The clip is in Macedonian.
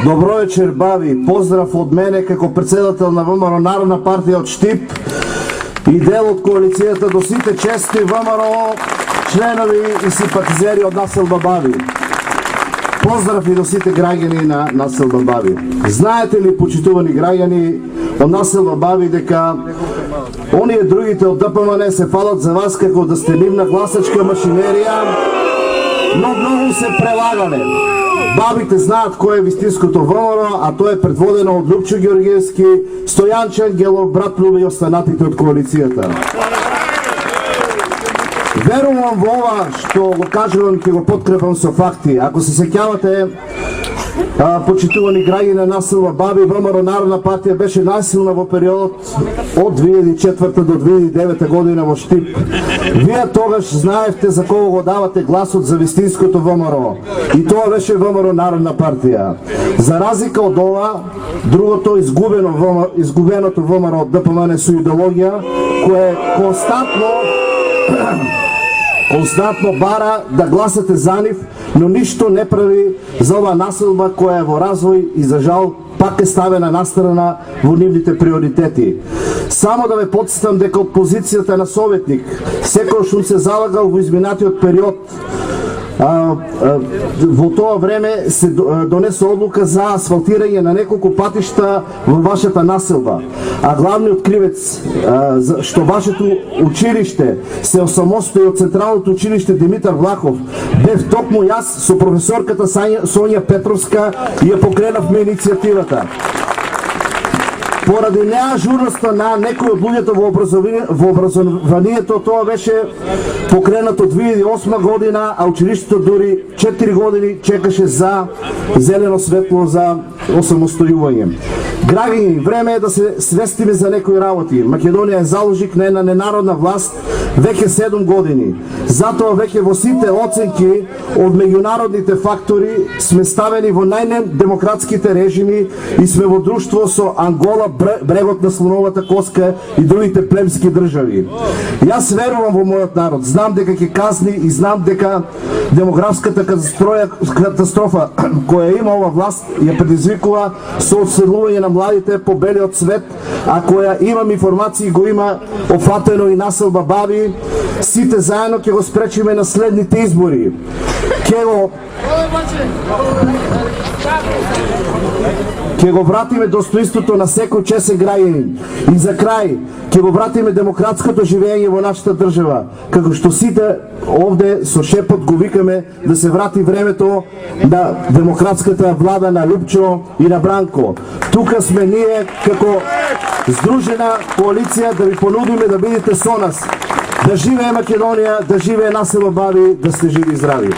Добро вечер, баби. Поздрав од мене како председател на ВМРО Народна партија од Штип и дел од коалицијата до сите чести ВМРО членови и симпатизери од населба Баби. Поздрав и до сите граѓани на населба Баби. Знаете ли, почитувани граѓани од населба Баби, дека оние другите од ДПМН се фалат за вас како да сте нивна гласачка машинерија, но многу се прелагале. Бабите знаат кој е вистинското ВМРО, а тоа е предводено од Лупчо Георгиевски, Стојан Ангелов, брат Любе и останатите од коалицијата. Верувам во ова што го кажувам, ќе го подкрепам со факти. Ако се сеќавате, почитувани граѓани на населба Баби, ВМРО Народна партија беше најсилна во периодот од 2004 до 2009 година во Штип. Вие тогаш знаевте за кого го давате гласот за вистинското ВМРО. И тоа беше ВМРО Народна партија. За разлика од ова, другото изгубеното ВМРО од ДПМН со идеологија, кое константно бара да гласате за нив, но ништо не прави за ова населба која е во развој и за жал пак е ставена настрана во нивните приоритети. Само да ве потсетам дека од позицијата на советник секој што се залагал во изминатиот период, во тоа време се донесе одлука за асфалтирање на неколку патишта во вашата населба. А главниот кривец што вашето училиште се осамостои од Централното училиште Димитар Влахов бев токму јас со професорката Сонја Петровска и ја покренавме иницијативата. Поради неажурноста на некои од луѓето во образованието, тоа беше покренато 2008 година, а училиштето дури 4 години чекаше за зелено светло за осамостојување. Граѓани, време е да се свестиме за некои работи. Македонија е заложник на една ненародна власт веќе 7 години. Затоа веќе во сите оценки од меѓународните фактори сме ставени во најнедемократските режими и сме во друштво со Ангола, брегот на слоновата коска и другите племски држави. Јас верувам во мојот народ, знам дека ќе казни и знам дека демографската катастрофа која има ова власт ја предизвикува со одселување на младите по белиот свет, а која имам информации го има офатено и населба Баби, сите заедно ќе го спречиме на следните избори. Ќе го вратиме достоинството на секој честен граѓанин. И за крај, ќе го вратиме демократското живење во нашата држава, како што сите овде со шепот го викаме да се врати времето на демократската влада на Лупчо и на Бранко. Тука сме ние како здружена коалиција да ви понудиме да бидете со нас. Да живее Македонија, да живее населба Баби, да сте живи и здрави.